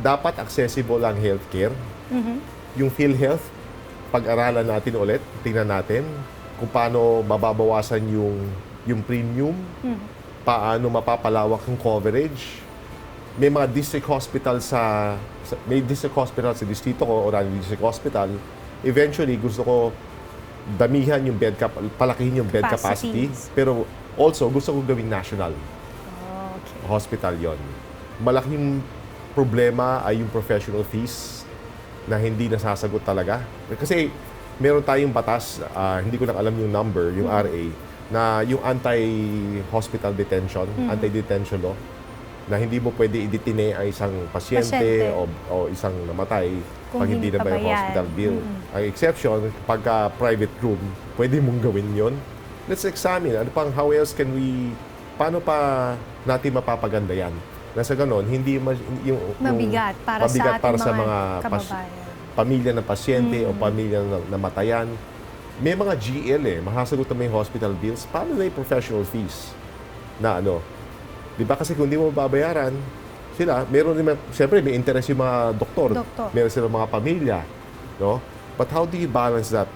dapat accessible ang healthcare. Yung PhilHealth, pag-aralan natin ulit, tingnan natin kung paano mababawasan yung premium, paano mapapalawak ang coverage. May mga district hospital may district hospital sa distrito ko, Orani District Hospital. Eventually, gusto ko damihan yung palakihin yung bed capacity. Pero also, gusto ko gawing national hospital yon. Malaking problema ay yung professional fees na hindi nasasagot talaga. Kasi meron tayong batas, hindi ko lang alam yung number, yung RA, na yung anti-hospital detention, anti-detention law, na hindi mo pwede i-detine ang isang pasyente. O isang namatay Kung pag hindi na hindi pa may bayad. hospital bill. Ang exception, pagka private room, pwede mong gawin yon. Let's examine, how else can we, paano pa natin mapapaganda yan? Nasa ganon, hindi yung Mabigat para sa ating mga kababayan. Pamilya ng pasyente o pamilya na namatayan. May mga GL masasagot na may hospital bills. Paano na yung professional fees? Na di ba kasi kung hindi mo babayaran, sila, meron din, siyempre may interest yung mga doktor. Meron silang mga pamilya. No? But how do you balance that?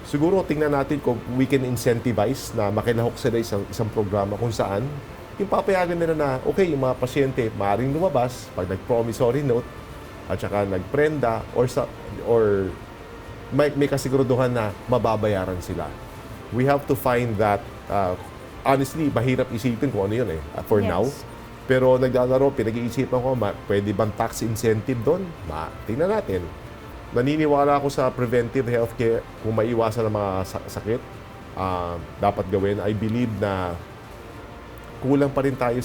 Siguro tingnan natin kung we can incentivize na makilahok sila isang programa kung saan yung papayagan nila na, okay, yung mga pasyente maaaring lumabas pag nag-promissory note at saka nagprenda or may kasiguraduhan na mababayaran sila. We have to find that, honestly, mahirap isipin kung ano yun for now. Pero naglalaro, pinag-iisipan ko, pwede bang tax incentive doon? Tingnan natin. Naniniwala ako sa preventive healthcare kung maiwasan ang mga sakit. Dapat gawin. I believe na kulang pa rin tayo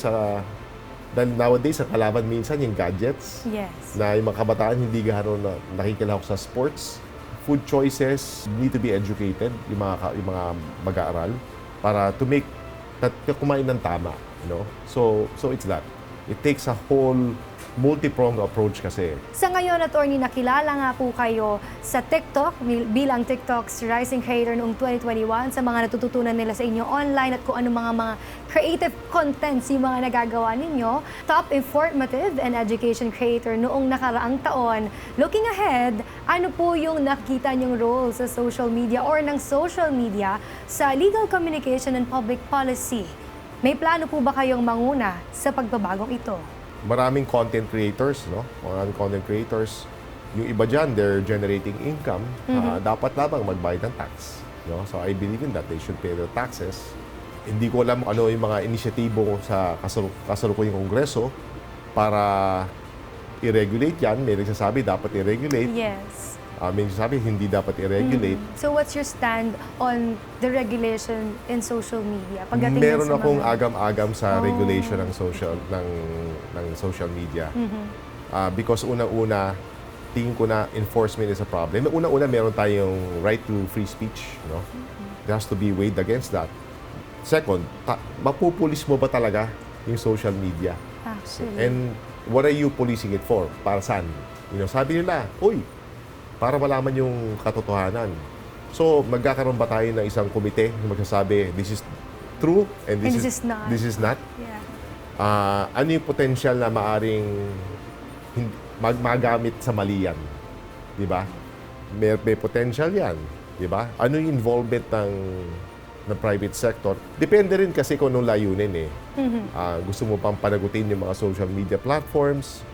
dahil nowadays, ang kalaban minsan yung gadgets. Yes. Na yung mga kabataan hindi gano'n nakikilahok sa sports. Food choices need to be educated, yung mga mag-aaral, para to make kumain ng tama. So it's that. It takes a whole multi-pronged approach kasi. Sa ngayon, attorney, nakilala nga po kayo sa TikTok bilang TikTok's Rising Creator noong 2021 sa mga natututunan nila sa inyo online at kung ano mga creative contents yung mga nagagawa ninyo. Top informative and education creator noong nakaraang taon. Looking ahead, ano po yung nakikita niyong role sa social media or ng social media sa legal communication and public policy? May plano po ba kayong manguna sa pagbabagong ito? Maraming content creators, Maraming content creators. Yung iba dyan, they're generating income. Dapat lamang magbayad ng tax. So I believe in that. They should pay their taxes. Hindi ko alam ano yung mga inisyatibo sa kasalukuyang Kongreso para i-regulate yan. May nagsasabi dapat i-regulate. Yes. May nagsasabi hindi dapat i-regulate. So what's your stand on the regulation in social media? Pagdating Meron sa akong mga... agam-agam sa regulation ng social media. Because unang-una, tingin ko na enforcement is a problem. Unang-una, meron tayong right to free speech. There has to be weighed against that. Second, mapupulis mo ba talaga yung social media? Actually. And what are you policing it for? Para saan? Sabi nila, para malaman yung katotohanan. So, magkakaroon ba tayo ng isang komite na magsasabi, this is true and this is not? Yeah. Ano yung potential na maaring magamit sa mali yan? Di ba? May potential yan. Di ba? Ano yung involvement ng private sector? Depende rin kasi kung anong layunin eh. Gusto mo pang panagutin yung mga social media platforms?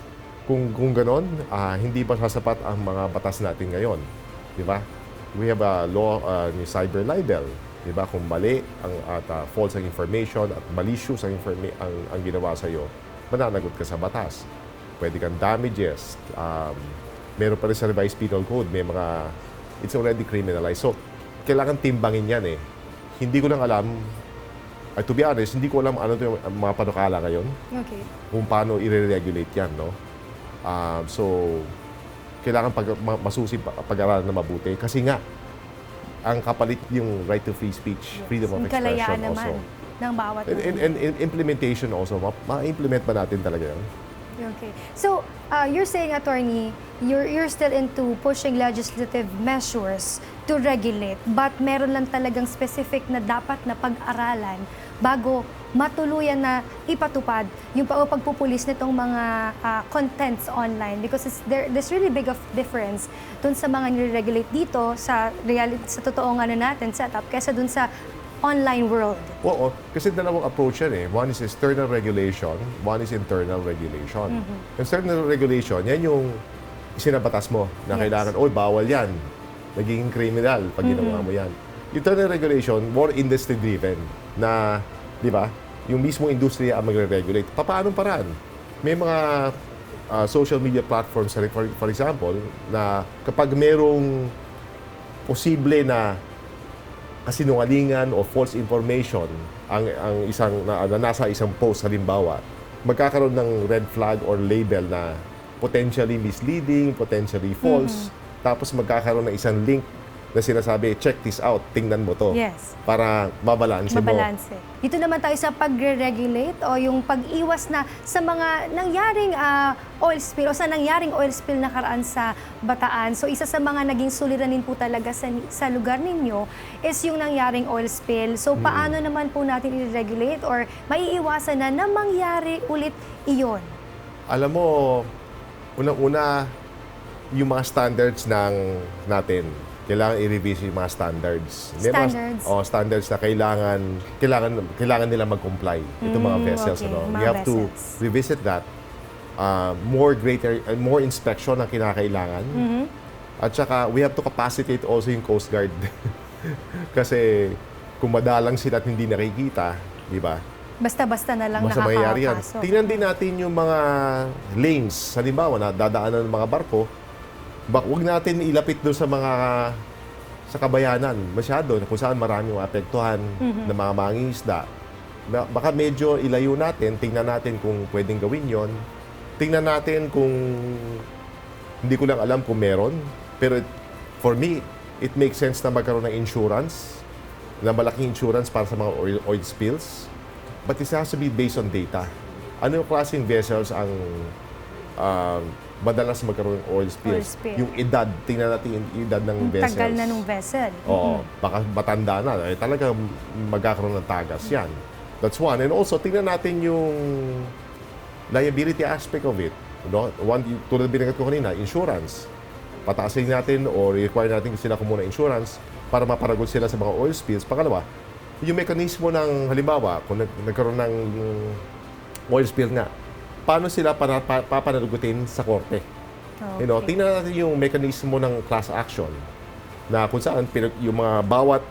Kung ganon, hindi ba sasapat ang mga batas natin ngayon? Di ba? We have a law ni cyber libel. Di ba? Kung mali at false ang information at malicious ang ginawa sa iyo, mananagot ka sa batas. Pwede kang damages. Meron pa rin sa revised penal code, may mga, it's already criminalized. So, kailangan timbangin yan eh. Hindi ko lang alam, to be honest, hindi ko alam ano yung mga panukala ngayon. Okay. Kung paano i-regulate yan, no? So, kailangan masusi pag-aralan na mabuti. Kasi nga, ang kapalit yung right to free speech, freedom of Yung kalayaan expression also. naman ng bawat And implementation also, ma-implement ba natin talaga yan? Okay. So, you're saying, attorney, you're still into pushing legislative measures to regulate, but meron lang talagang specific na dapat na pag-aralan bago matuluyan na ipatupad yung pagpupulis nitong mga contents online, because there's really big of difference dun sa mga nire-regulate dito sa totoong natin setup kaysa dun sa online world. Oo, kasi dalawang approach yan eh. One is external regulation, one is internal regulation. External regulation, yan yung isinabatas mo na Yes. kailangan, bawal yan. Naging criminal pag ginawa mo yan. Internal regulation, more industry-driven na, di ba, yung mismo industriya ang magre-regulate. Paano paraan? May mga social media platforms, for example, na kapag merong posible na kasinungalingan o false information ang isang na nasa isang post halimbawa, magkakaroon ng red flag or label na potentially misleading, potentially false, tapos magkakaroon ng isang link na sinasabi, check this out, tingnan mo to. Yes. Para mabalanse mo. Mabalanse. Dito naman tayo sa pagre-regulate o yung pag-iwas na sa mga nangyaring oil spill o sa nangyaring oil spill nakaraan sa Bataan. So isa sa mga naging suliranin po talaga sa lugar ninyo is yung nangyaring oil spill. So paano naman po natin i-regulate or maiiwasan na mangyari ulit iyon? Alam mo, unang-una, yung mga standards natin. Kailangan i-revise yung mga standards. May Standards? Standards na kailangan nila mag-comply. Itong mga vessels. okay. Ano. Mga We have to vessels. revisit that. More inspection ang kinakailangan. At saka, we have to capacitate also yung Coast Guard. Kasi kung madalang sila at hindi nakikita, di ba? Basta-basta na lang Basta mangyayari yan. nakakapasok. Tingnan din natin yung mga lanes. Halimbawa, na dadaanan ng mga barko, huwag natin ilapit doon sa kabayanan masyado, kung saan maraming maapektuhan ng mga mangingisda. Baka medyo ilayo natin, tingnan natin kung pwedeng gawin yon. Tingnan natin kung, hindi ko lang alam kung meron, pero for me, it makes sense na magkaroon ng insurance, na malaking insurance para sa mga oil spills. But it has to be based on data. Ano yung klaseng vessels ang madalas magkaroon ng oil spills? Oil spill. Yung edad, tingnan natin yung edad ng Ang vessels. tagal na nung vessel. Oo, baka matanda na. Talagang magkakaroon ng tagas yan. That's one. And also, tingnan natin yung liability aspect of it. Tulad binagat ko kanina, insurance. Pataasin natin o require natin sila kumuha ng insurance para maparagot sila sa mga oil spills. Pangalawa, yung mekanismo ng, halimbawa, kung nagkaroon ng oil spill nga, paano sila papanagutin sa korte? Okay. Tingnan natin yung mekanismo ng class action na kung saan yung mga bawat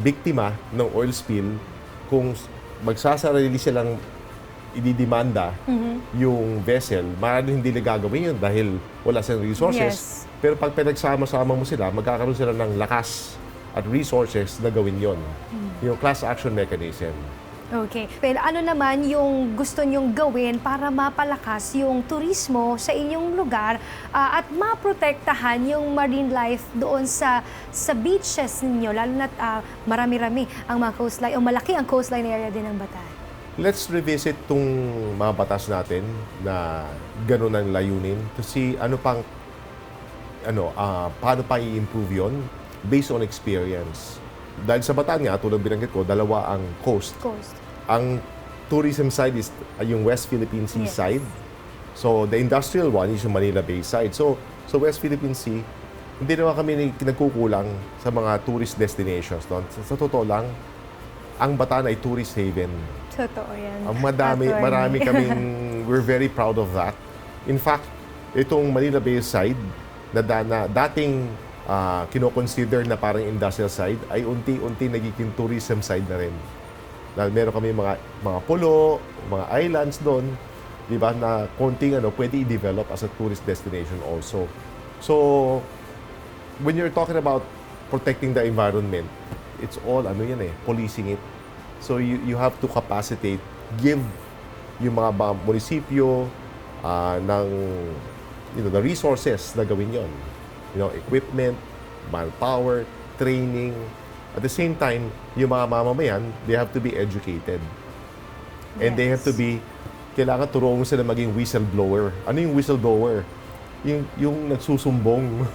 biktima ng oil spill, kung magsasarili silang ididimanda yung vessel, maaaring hindi nila gagawin yun dahil wala silang resources. Yes. Pero pag pinagsama-sama mo sila, magkakaroon sila ng lakas at resources na gawin yon. Yung class action mechanism. Okay. Pero ano naman yung gusto nyong gawin para mapalakas yung turismo sa inyong lugar at maprotektahan yung marine life doon sa beaches ninyo, lalo na't marami-rami ang mga coastline, o malaki ang coastline area din ng Bataan? Let's revisit tong mga batas natin na gano'n ang layunin to see paano pa i-improve yon based on experience. Dahil sa Bataan nga, tulad binanggit ko, dalawa ang coast. Ang tourism side is yung West Philippine Sea Yes. side. So, the industrial one is yung Manila Bay side. So West Philippine Sea, hindi naman kami nagkukulang sa mga tourist destinations doon. Sa totoo lang, ang Bataan ay tourist haven. Totoo yan. Ang Attorney. marami kaming, we're very proud of that. In fact, itong Manila Bay side, na dating kino-consider na parang industrial side, ay unti-unti nagiging tourism side na rin. Dahil meron kami mga pulo, mga islands doon, di ba, na konting pwede i-develop as a tourist destination also. So, when you're talking about protecting the environment, it's all policing it. So you have to capacitate, give yung mga munisipyo ng the resources na gawin yon. Equipment, manpower, training. At the same time, yung mga mamamayan, they have to be educated. And they have to be, kailangan turuan mo sila maging whistleblower. Ano yung whistleblower? Yung nagsusumbong.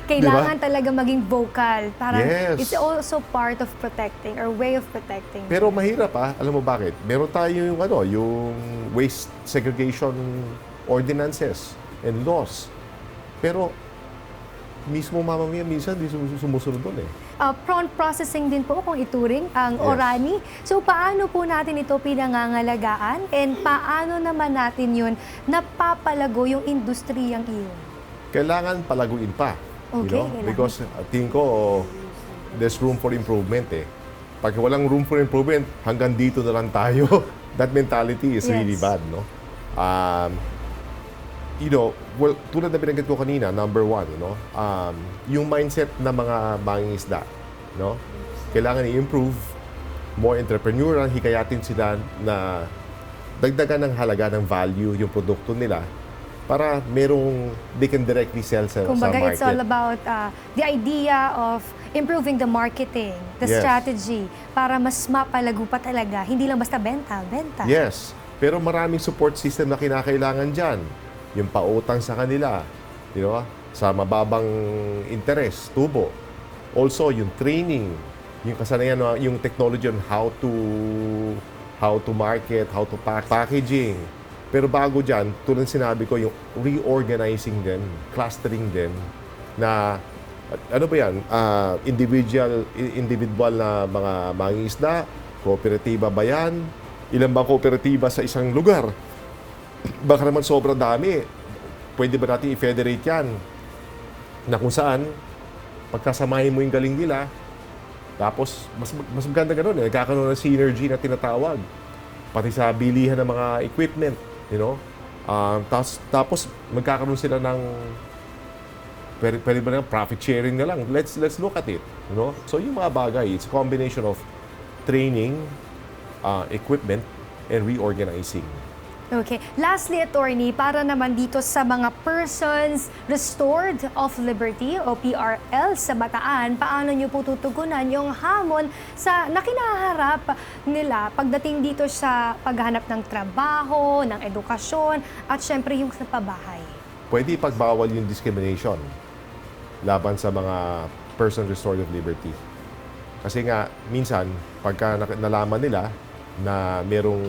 Kailangan talaga maging vocal. Parang Yes. it's also part of protecting or way of protecting. Pero mahirap alam mo bakit? Meron tayo yung waste segregation ordinances and laws. Pero mismo mamamayan minsan di sumusunod doon Prawn processing din po kung ituring ang Yes. Orani. So paano po natin ito pinangangalagaan and paano naman natin yun napapalago yung industriyang iyon? Kailangan palaguin pa. Okay, kailangan. Because tingin ko, there's room for improvement Pag walang room for improvement, hanggang dito na lang tayo. That mentality is really Yes. bad, no? Well, tulad na binanggit ko kanina, number one, yung mindset ng mga mangingisda, no? Kailangan i-improve, more entrepreneurial, hikayatin sila na dagdagan ng halaga ng value yung produkto nila para they can directly sell sa Kumbaga, market. it's all about the idea of improving the marketing, the Yes. strategy, para mas mapalago pa talaga. Hindi lang basta benta. Yes, pero maraming support system na kinakailangan dyan. Yung pautang sa kanila, sa mababang interest, tubo. Also, yung training, yung kasanayan, yung technology on how to market, how to packaging. Pero bago dyan, tulad sinabi ko, yung reorganizing them, clustering them, na ano ba yan? Individual na mga mangingisda, kooperatiba ba yan? Ilan ba kooperatiba sa isang lugar? Baka naman sobrang dami. Pwede ba natin i-federate yan? Na kung saan, pagkasamahin mo yung galing nila, tapos mas maganda ganun nagkakaroon ng synergy na tinatawag. Pati sa bilihan ng mga equipment, tapos magkakaroon sila ng pwede ba ng profit sharing na lang. Let's look at it, So yung mga bagay, it's a combination of training, equipment, and reorganizing. Okay. Lastly, attorney, para naman dito sa mga persons restored of liberty o PRL sa Bataan, paano nyo po tutugunan yung hamon na kinaharap nila pagdating dito sa paghanap ng trabaho, ng edukasyon, at syempre yung sa pabahay? Pwede ipagbawal yung discrimination laban sa mga person restored of liberty. Kasi nga, minsan, pagka nalaman nila na merong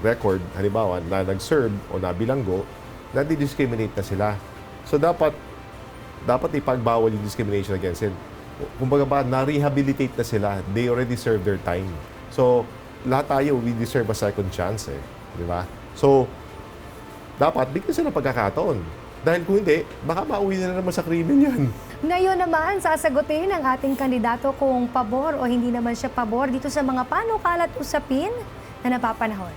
record, halimbawa, na nag-serve o nabilanggo, nadi-discriminate na sila. So, dapat ipagbawal yung discrimination against it. Kumbaga ba, na-rehabilitate na sila. They already served their time. So, lahat tayo, we deserve a second chance, di ba? So, dapat bigyan sila pagkakataon. Dahil kung hindi, baka mauwi na naman sa krimen yan. Ngayon naman, sasagutin ng ating kandidato kung pabor o hindi naman siya pabor dito sa mga panukal at usapin na napapanahon.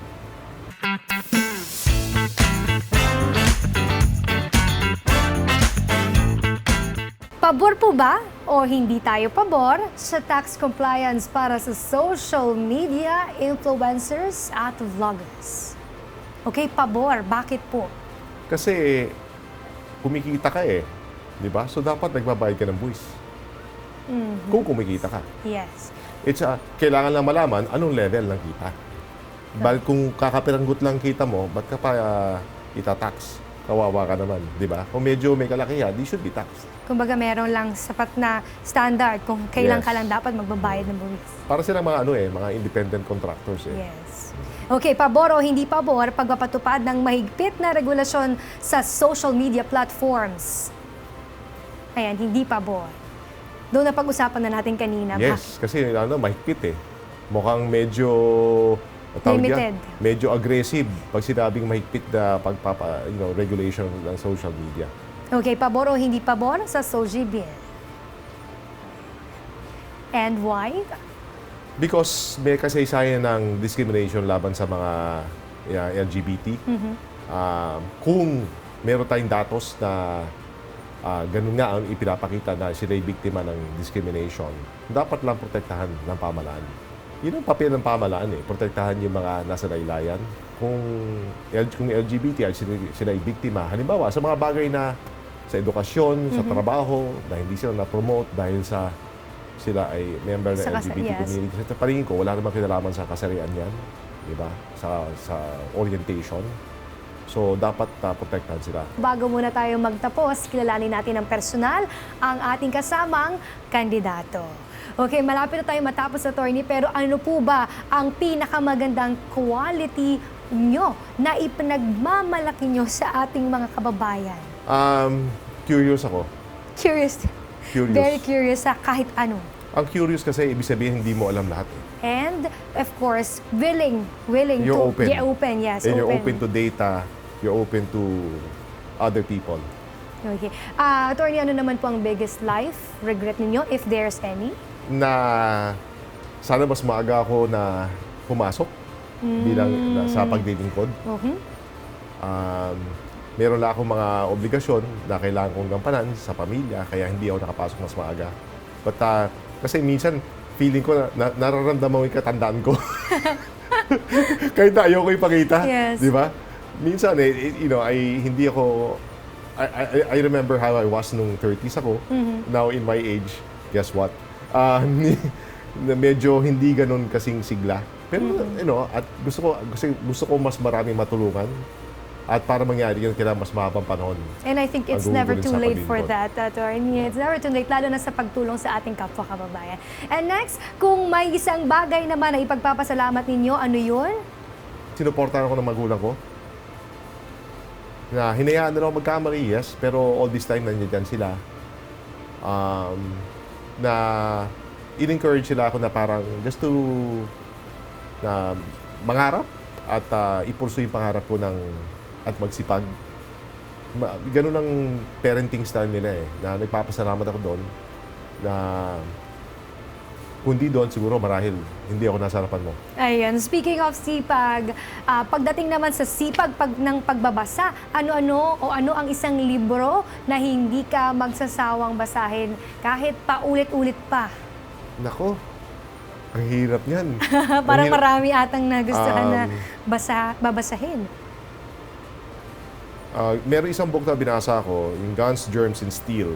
Pabor po ba o hindi tayo pabor sa tax compliance para sa social media influencers at vloggers? Okay, pabor. Bakit po? Kasi kumikita ka di ba? So dapat nagbabayad ka ng buwis. Kung kumikita ka. Yes. Kailangan lang malaman anong level ng kita. Dahil kung kakapiranggut lang kita mo, ba't ka pa itatax? Kawawa ka naman, di ba? Kung medyo may kalakihan, di should be taxed. Kumbaga meron lang sapat na standard kung kailan Yes. ka lang dapat magbabayad ng buwis. Para silang mga mga independent contractors Yes. Okay, pabor o hindi pabor pagpapatupad ng mahigpit na regulasyon sa social media platforms? Ayan, hindi pabor. Doon na pag-usapan na natin kanina. Yes, kasi mahigpit eh. Mukhang medyo tawag niya, Limited. medyo aggressive pag sinabing mahigpit na regulation ng social media. Okay, pabor o hindi pabor sa SOGI bill? And why? Because may kasaysayan ng discrimination laban sa mga LGBT. Kung meron tayong datos na ganun nga ang ipinapakita na sila'y biktima ng discrimination, dapat lang protektahan ng pamahalaan. Yun ang papel ng pamahalaan eh, protektahan yung mga nasa laylayan. Kung LGBT ay sila'y biktima, halimbawa sa mga bagay na sa edukasyon, sa trabaho, na hindi sila na-promote dahil sa sila ay member ng LGBT community. Sa palingin ko, wala namang kinalaman sa kasarian yan, di ba? Sa orientation. So, dapat protektahan sila. Bago muna tayo magtapos, kilalanin natin ng personal ang ating kasamang kandidato. Okay, malapit na tayo matapos, attorney, pero ano po ba ang pinakamagandang quality nyo na ipinagmamalaki nyo sa ating mga kababayan? Curious ako. Curious. Curious. Very curious sa kahit ano. Ang curious kasi, ibig sabihin, hindi mo alam lahat eh. And, of course, willing You're to... open. Yeah, open, yes. And you're open to data, you're open to other people. Okay. Attorney, ano naman po ang biggest life regret ninyo, if there's any? Na sana mas maaga ako na pumasok bilang sa paglilingkod. Meron lang akong mga obligasyon na kailangan kong gampanan sa pamilya, kaya hindi ako nakapasok mas maaga. But kasi minsan, feeling ko na nararamdaman ko yung katandaan ko. Kahit na ayoko ipakita, Yes. di ba? Minsan, hindi ako... I remember how I was nung 30s ako. Now, in my age, guess what? Medyo hindi ganun kasing sigla. Pero, at gusto ko mas maraming matulungan. At para mangyari yun, kailangan mas mahabang panahon. And I think it's Ang never gugulin too sa late for paglilingkod. that, attorney. It's never too late, lalo na sa pagtulong sa ating kapwa kababayan. And next, kung may isang bagay naman na ipagpapasalamat ninyo, ano yun? Sinuportahan ako ng magulang ko. Na hinayaan na ako magkamali, yes, pero all this time nandiyan sila. Na in-encourage sila ako na parang just to na mangarap at i-pursue yung pangarap ko at magsipag. Ganun ang parenting style nila eh, na nagpapasalamat ako doon na kundi doon siguro marahil hindi ako nasa harapan mo. Ayan, speaking of sipag, pagdating naman sa sipag ng pagbabasa, ano ang isang libro na hindi ka magsasawang basahin kahit paulit-ulit pa? Nako, ang hirap niyan. Parang Ang hirap. marami atang nagustuhan na babasahin. Meron isang book na binasa ko, yung Guns, Germs, and Steel,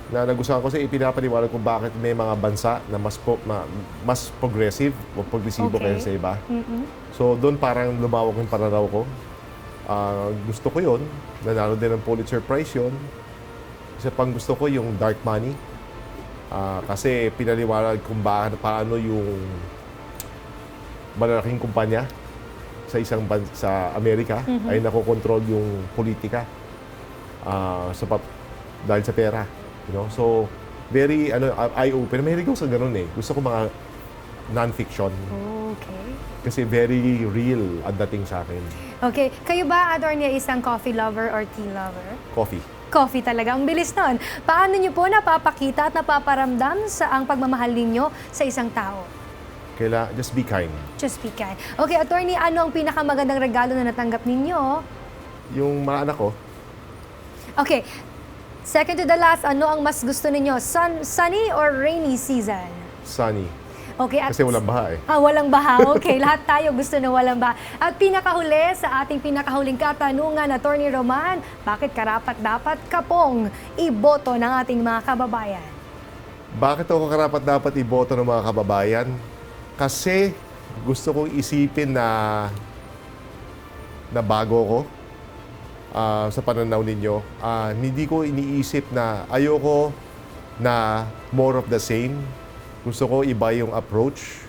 na nagustuhan ko kasi ipinapaliwanag kung bakit may mga bansa na mas progressive o progresibo Okay. kaysa sa iba. So doon parang lumawak yung pananaw ko. Gusto ko yun. Nanalo din ng Pulitzer Prize yun. Isa pang gusto ko yung Dark Money. Kasi pinaliwanag kung paano yung malalaking kumpanya sa Amerika ay nakokontrol yung politika dahil sa pera. So, very eye-open. Mahilig ako sa ganun eh. Gusto ko mga non-fiction. Okay. Kasi very real ang dating sa akin. Okay. Kayo ba, attorney, isang coffee lover or tea lover? Coffee. Coffee talaga. Ang bilis nun. Paano nyo po napapakita at napaparamdam sa ang pagmamahal ninyo sa isang tao? Just be kind. Just be kind. Okay, attorney, ano ang pinakamagandang regalo na natanggap ninyo? Yung mga anak ko, Okay. Second to the last, ano ang mas gusto ninyo? Sunny or rainy season? sunny. Okay, at Kasi walang baha eh. walang baha. Okay, lahat tayo gusto na walang baha. At pinakahuli, sa ating pinakahuling katanungan, Attorney Roman, bakit karapat-dapat kapong iboto ng ating mga kababayan? Bakit ako karapat dapat iboto ng mga kababayan? Kasi gusto kong isipin na bago ko sa pananaw ninyo. Hindi ko iniisip na ayoko na more of the same. Gusto ko iba yung approach.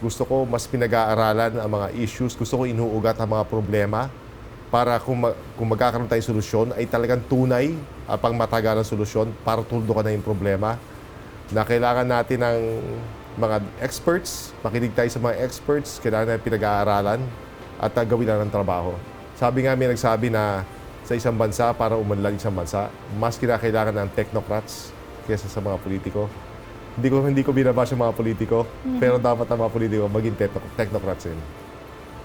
Gusto ko mas pinag-aaralan ang mga issues. Gusto ko inuugat ang mga problema. para kung magkakaroon tayo solusyon ay talagang tunay at pangmatagalang solusyon para tuldukan na yung problema na kailangan natin ng mga experts, makinig tayo sa mga experts, kailangan natin pinag-aaralan at gawin lang ng trabaho. Sabi nga, may nagsabi na sa isang bansa, para umunlad isang bansa, mas kinakailangan ng technocrats kaysa sa mga politiko. Hindi ko binabash yung mga politiko, pero dapat ang mga politiko maging technocrats din.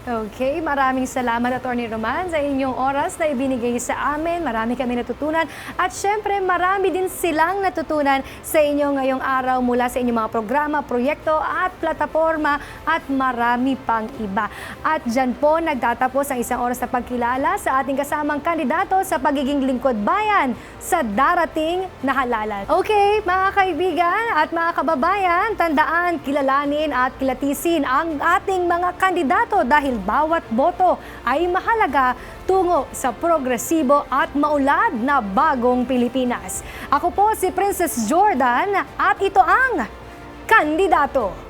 Okay, maraming salamat Atty. Roman sa inyong oras na ibinigay sa amin. Marami kami natutunan at syempre marami din silang natutunan sa inyo ngayong araw mula sa inyong mga programa, proyekto at plataforma at marami pang iba. At dyan po nagtatapos ang isang oras na pagkilala sa ating kasamang kandidato sa pagiging lingkod bayan sa darating na halalan. Okay, mga kaibigan at mga kababayan, tandaan, kilalanin at kilatisin ang ating mga kandidato dahil bawat boto ay mahalaga tungo sa progresibo at maulad na bagong Pilipinas. Ako po si Princess Jordan at ito ang Kandidato.